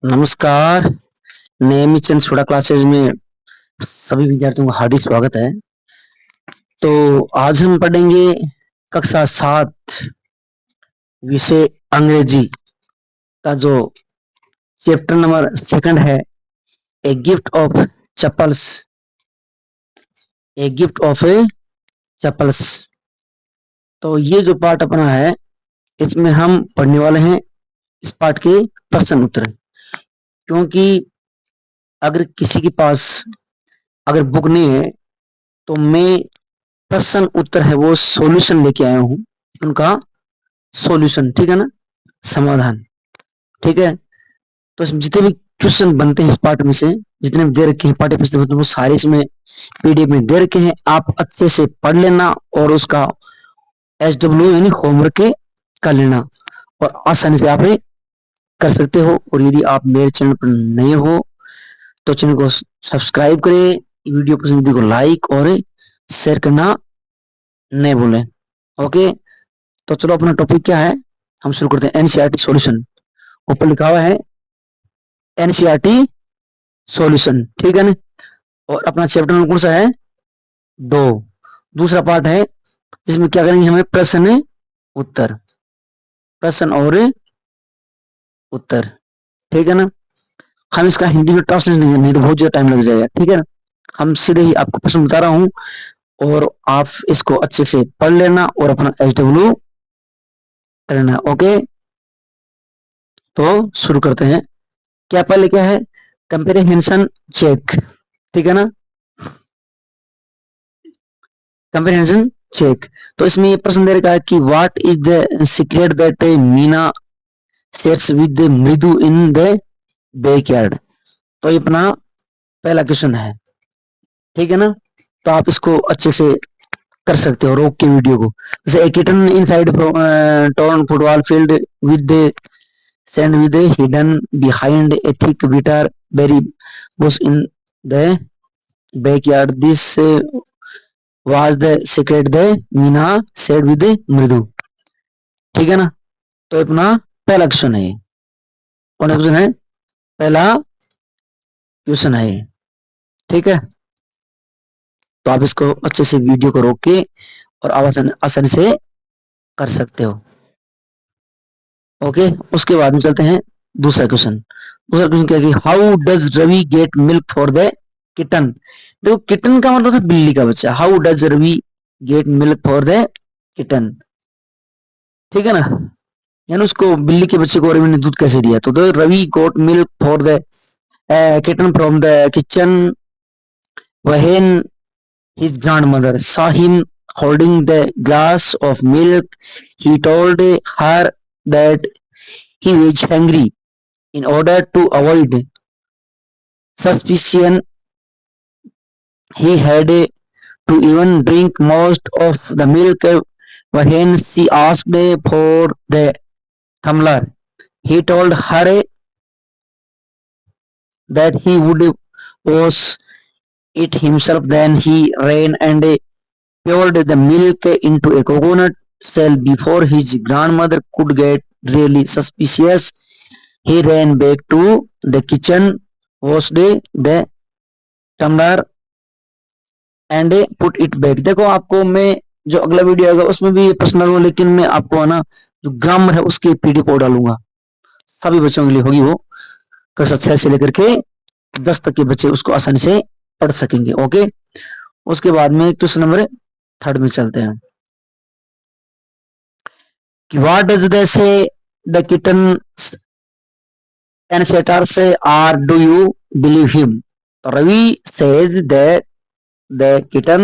नमस्कार। नेमी चंद soda classes में सभी विद्यार्थियों का हार्दिक स्वागत है। तो आज हम पढ़ेंगे कक्षा 7 विषय अंग्रेजी का जो चैप्टर नंबर 2 है, a gift of chappals. A gift of chappals. तो ये जो पार्ट अपना है, इसमें हम पढ़ने वाले हैं इस पार्ट के प्रश्न उत्तर। क्योंकि अगर किसी के पास अगर बुक नहीं है तो मैं प्रश्न उत्तर है वो सॉल्यूशन लेके आया हूं, उनका सॉल्यूशन, ठीक है ना, समाधान। ठीक है। तो इसमें जितने भी क्वेश्चन बनते हैं इस पार्ट में से, जितने भी दे रखे हैं पाठ्य पुस्तक में, वो सारे इसमें पीडीएफ में दे रखे हैं। आप अच्छे से पढ़ लेना और उसका SW यानी होमवर्क कर लेना और आसानी से आप कर सकते हो। और यदि आप मेरे चैनल पर नए हो तो चैनल को सब्सक्राइब करें, वीडियो को लाइक और शेयर करना नहीं भूलें। ओके। तो चलो, अपना टॉपिक क्या है हम शुरू करते हैं। एनसीईआरटी सॉल्यूशन, ऊपर लिखा हुआ है एनसीईआरटी सॉल्यूशन, ठीक है ना। और अपना चैप्टर नंबर कौन सा है? 2। दूसरा पार्ट है जिसमें क्या करेंगे, हमें प्रश्न उत्तर, प्रश्न और उत्तर, ठीक है ना। हम इसका हिंदी में ट्रांसलेशन नहीं तो बहुत ज्यादा टाइम लग जाएगा, ठीक है ना। हम सीधे ही आपको प्रश्न बता रहा हूं और आप इसको अच्छे से पढ़ लेना और अपना SW करना। ओके। तो शुरू करते हैं। क्या पहले क्या है? कंप्रीहेंशन चेक, ठीक है ना। Comprehension check. तो इसमें ये प्रश्न दे रखा है कि what is the secret that Meena shares with Mridu in the backyard. तो ये अपना पहला क्वेश्चन है, ठीक है ना। तो आप इसको अच्छे से कर सकते हो रोक के वीडियो को। जैसे a kitten inside torn football field with sand with a hidden behind a thick bitter berry bush in the backyard. This was the secret the Meena said with मृदु, ठीक है ना। तो अपना पहला क्वेश्चन है, कौन सा क्वेश्चन है? पहला क्वेश्चन है, ठीक है। तो आप इसको अच्छे से वीडियो को रोक के और आसानी से कर सकते हो। ओके। उसके बाद में चलते हैं दूसरा क्वेश्चन। दूसरा क्वेश्चन क्या है? How does Ravi get milk for the kitten. देखो, किटन का मतलब था बिल्ली का बच्चा। How does Ravi get milk for the kitten, ठीक है ना। यानी उसको, बिल्ली के बच्चे को रवि ने दूध कैसे दिया? तो Ravi got milk for the kitten from the kitchen when his grandmother saw him holding the glass of milk. He told her that he was hungry. In order to avoid suspicion, he had to even drink most of the milk. When she asked for the tumbler, he told her that he would wash it himself. Then he ran and poured the milk into a coconut shell before his grandmother could get really suspicious. He ran back to the kitchen, washed the tumbler and put it back. देखो, आपको मैं जो अगला video आएगा उसमें भी personal हो, लेकिन मैं आपको है ना जो ग्रामर है उसकी पीडीएफ डालूंगा। सभी बच्चों के लिए होगी वो, कक्षा 6 से लेकर के 10 तक के बच्चे उसको आसानी से पढ़ सकेंगे। ओके। उसके बाद में क्वेश्चन नंबर 3 में चलते हैं कि व्हाट डज दे से the kitten ancestors or do you believe him। तो Ravi says that the kitten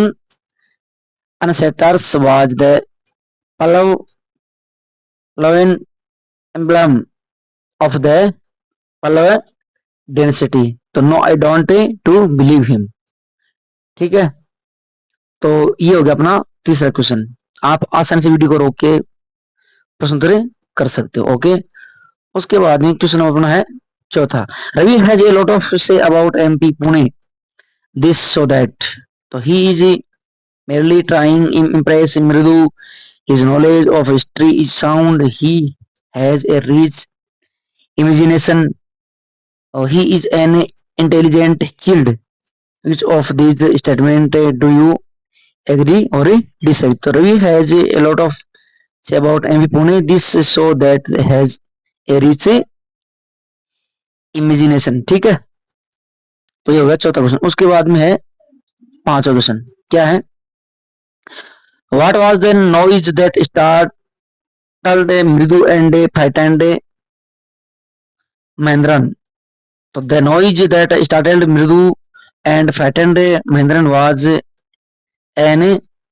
ancestors was the Pallava emblem of the Pallava dynasty। तो no I don't to believe him, ठीक है। तो ये हो गया अपना तीसरा क्वेश्चन। आप आसानी से वीडियो को रोक के प्रश्न उत्तर कर सकते हो। ओके। उसके बाद में क्वेश्चन अपना है चौथा। Ravi has a lot of say about MP Pune this so that. तो he is merely trying to impress Mridu. His knowledge of history is sound. He has a rich imagination. He is an intelligent child. Which of these statement do you agree or disagree? So Ravi has a lot of say about MV Pune. This show that has a rich imagination. ठीक है, तो ये होगा चौथा question. उसके बाद में है पांचवा क्वेश्चन. क्या है? What was the noise that startled मृदु एंड फ्राइटेंड महेंद्रन? तो द नॉइज दैट स्टार्टल्ड मृदु and frightened Mahendran was an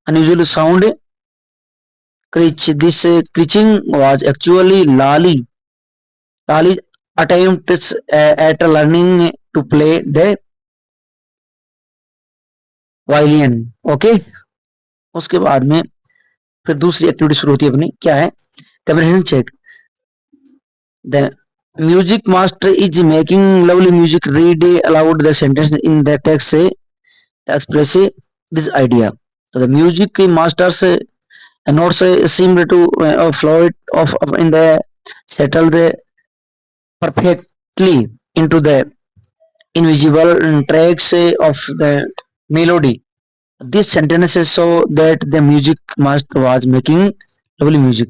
unusual sound screech. This screeching was actually Lali's attempts at learning to play the violin. Okay, उसके बाद में फिर दूसरी activity शुरू होती है अपनी. क्या है? Comprehension check. The music master is making lovely music. Read aloud the sentence in the text express this idea. So the music masters notes seem to float off in the settled perfectly into the invisible tracks of the melody. These sentences show that the music master was making lovely music.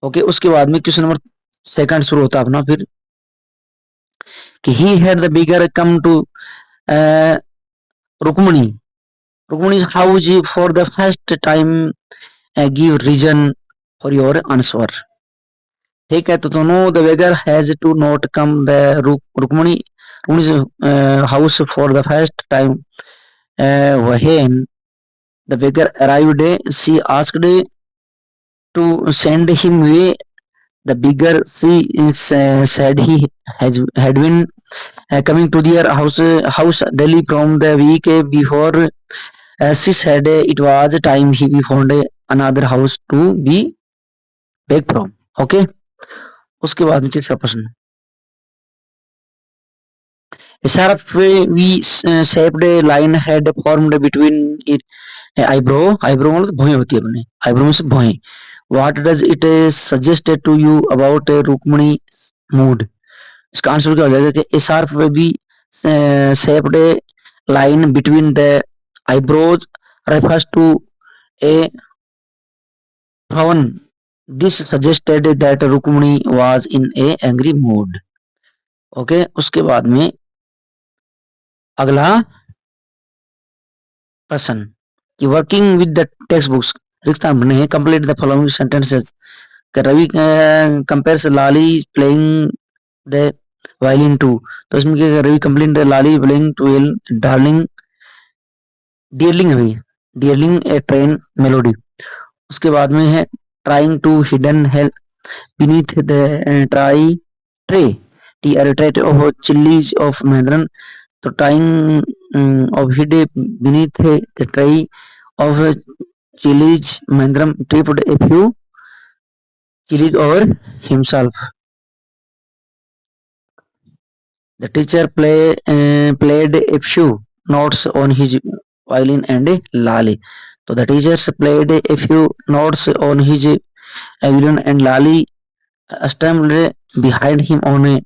Okay, उसके बाद में question number second शुरू होता है अपना फिर कि he had the bigger come to Rukmini. Rukmini house for the first time give reason for your answer. ठीक है, तो दोनों the beggar has to not come the Rukmini house for the first time. When the beggar arrived, she asked to send him away. The beggar she said he had been coming to their house daily from the week before. She said it was time he found another house to be back from. Okay, उसके बाद नीचे इसका प्रश्न. A sharp V-shaped line had formed between it eyebrow. Eyebrow मतलब भौहें होती है अपने. Eyebrow में से भौहें. What does it suggest to you about Rukmani mood? इसका आंसर क्या हो जाएगा कि a sharp V-shaped line between the eyebrows refers to a frown. This suggested that Rukmini was in a angry mood. Okay, उसके बाद में अगला प्रश्न कि working with the text books रिक्ता बने हैं. Complete the following sentences. Ravi compares Lali playing the violin to. तो इसमें क्या Ravi complete the Lali playing to darling darling a train melody. उसके बाद में है trying to hidden help beneath the tray of chilies of Mahendran. तो time of hid beneath the tray of chilies, Mahendram tripped a few chilies over himself. The teacher played a few notes on his violin and lali. So the teachers played a few notes on his violin and lali stumbled behind him on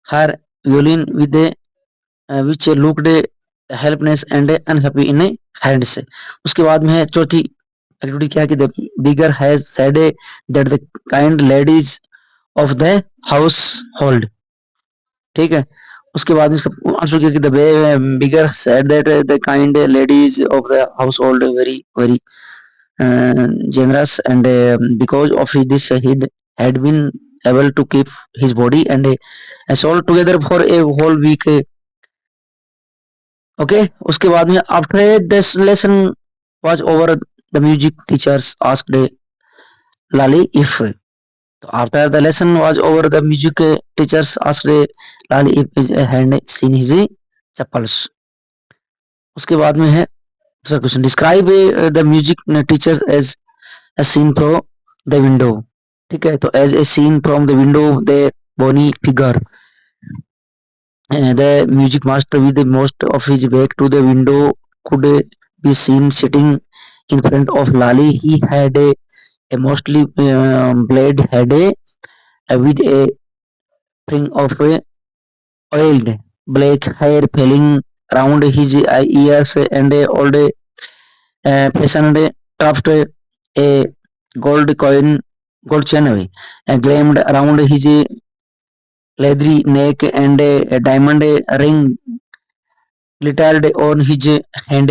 her violin with which looked helpless and unhappy in hands. उसके बाद में है चौथी activity क्या कि the beggar has said that the kind ladies of the household. ठीक है, उसके बाद इसका आंसर किया कि the beggar said that the kind ladies of the household very generous and because of this he had been able to keep his body and soul together for a whole week. Okay, उसके बाद में after this lesson was over the music teachers asked Lali if. तो after the lesson was over the music teachers asked Lali if his hand seen his chappals. उसके बाद में है दूसरा question. Describe the music teacher as a scene from the window. ठीक है, तो as a scene from the window the bony figure. The music master with the most of his back to the window could be seen sitting in front of Lali. He had a mostly blade head with a fring of oiled, black hair falling around his ears, and a old fashioned tuft, a gold coin, gold chain, gleamed around his leathery neck, and a diamond ring glittered on his hand.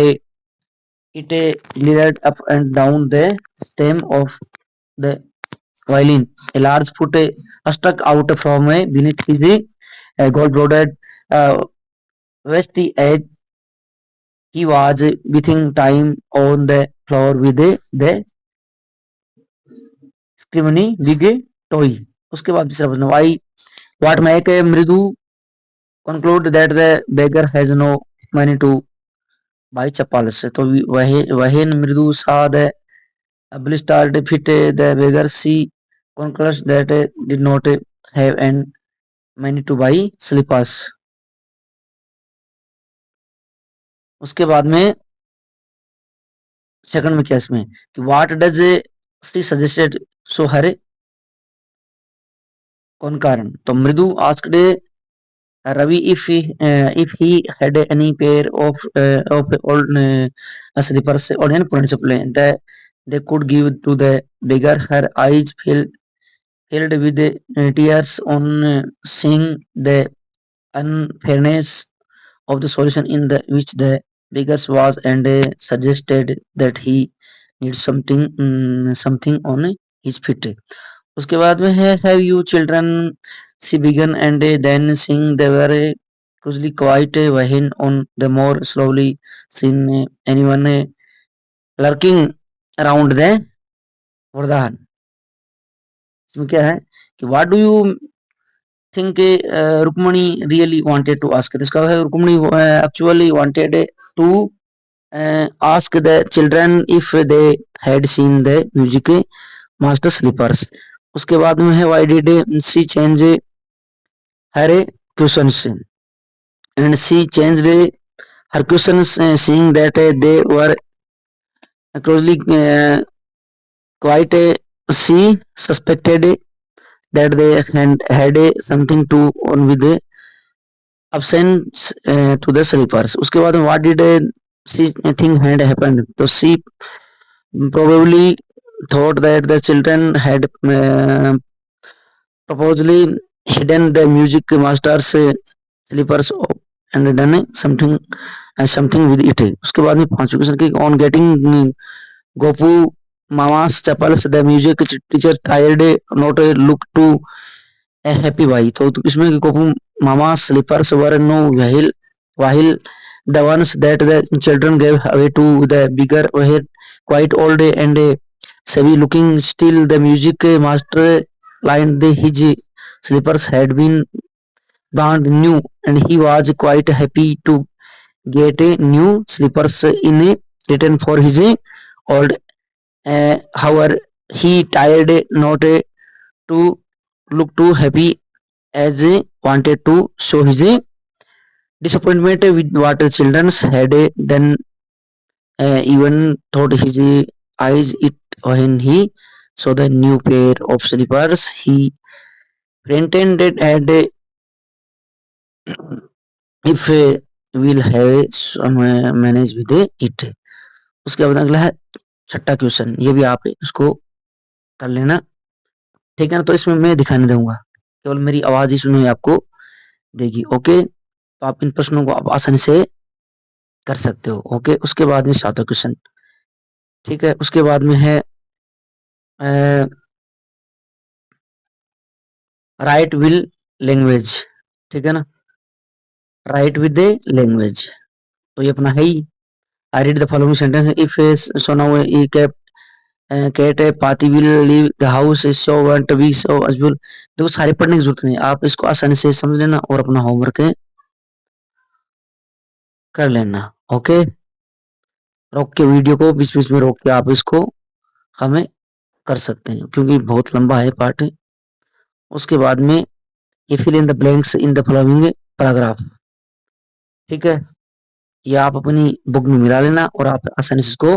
It glittered up and down the stem of the violin. A large foot stuck out from beneath his gold-bordered vest. As he was beating time on the floor with the स्क्रिमनी big toy. उसके बाद दूसरा प्रश्न, why what make a Mridu conclude that the beggar has no money to buy chappals. तो वह Mridu saw the blistered fit the beggar she concludes that did not have an money to buy slippers. उसके बाद में second में क्या इसमें कि what does she suggested सो हर कौन कारण. तो मृदु asked Ravi if he had any pair of old slippers or any principle that they could give to the beggar. Her eyes filled with tears on seeing the unfairness of the solution in the which the beggar was, and suggested that he needs something on his feet. उसके बाद में है have you children see begin and then sing they were closely quiet when on the more slowly seen anyone lurking around the वरदान. इसमें क्या है कि what do you think Rukmani really wanted to ask. इसका है Rukmani actually wanted to ask the children if they had seen the music master slippers. उसके बाद में है why did she change her questions, and she changed her questions seeing that they were closely quite she suspected that they had something to on with the absence to the slippers. उसके बाद में what did she think had happened. तो she probably thought that the children had purposely hidden the music master's slippers and done something with it. उसके बाद में पांचवी question की on getting Gopu Mama's chappals the music teacher tired not look to a happy why. तो इसमें Gopu Mama's slippers were no while the ones that the children gave away to the bigger were quite old and savvy looking. Still the music master lined his slippers had been brand new and he was quite happy to get a new slippers in return for his old. However, he tried not to look too happy as wanted to show his disappointment with what the children had done. Even thought his eyes it when he saw the new pair of slippers he pretended had if we'll have some manage with it. उसके बाद अगला है छठा question, ये भी आप इसको कर लेना, ठीक है ना. तो इसमें मैं दिखाने दूंगा, केवल मेरी आवाज इसमें आपको देगी. ओके, तो आप इन प्रश्नों को आप आसानी से कर सकते हो. ओके, उसके बाद में सातवां क्वेश्चन, ठीक है. उसके बाद में है राइट विल लैंग्वेज, ठीक है ना. राइट विद द लैंग्वेज, तो ये अपना है ही. I read the following sentence if so now ई कैप कैट पाती will leave the house so want be so अजबुल. देखो सारे पढ़ने की जरूरत नहीं, आप इसको आसानी से समझ लेना और अपना होमवर्क कर लेना. ओके, रोक के वीडियो को बीच बीच में रोक के आप इसको हमें कर सकते हैं क्योंकि बहुत लंबा है पार्ट. उसके बाद में ये fill in the blanks in the following paragraph, ठीक है. ये आप अपनी बुक में मिला लेना और आप आसानी से इसको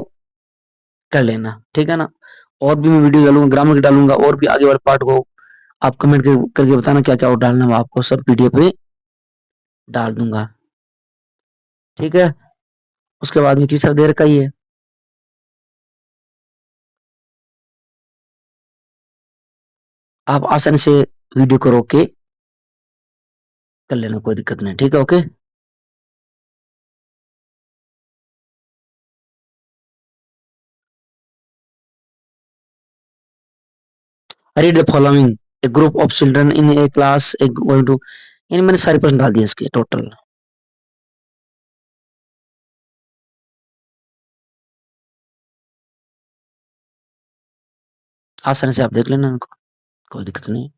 कर लेना, ठीक है ना. और भी मैं वीडियो डालूंगा, ग्रामर की डालूंगा, और भी आगे वाले पार्ट को आप कमेंट करके बताना क्या क्या और डालना है आपको, सब पीडीएफ पे डाल दूंगा। ठीक है, उसके बाद में तीसरा दे रखा ही है। आप आसानी से वीडियो को रोक के कर लेना, कोई दिक्कत नहीं। ठीक है, okay. Read the following, a group of children in a class a going to, यानी मैंने सारे प्रश्न डाल दिए इसके टोटल। आसानी से आप देख लेना इनको, कोई दिक्कत नहीं।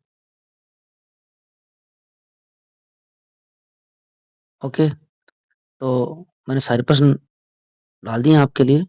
ओके, तो मैंने सारे प्रश्न डाल दिए आपके लिए।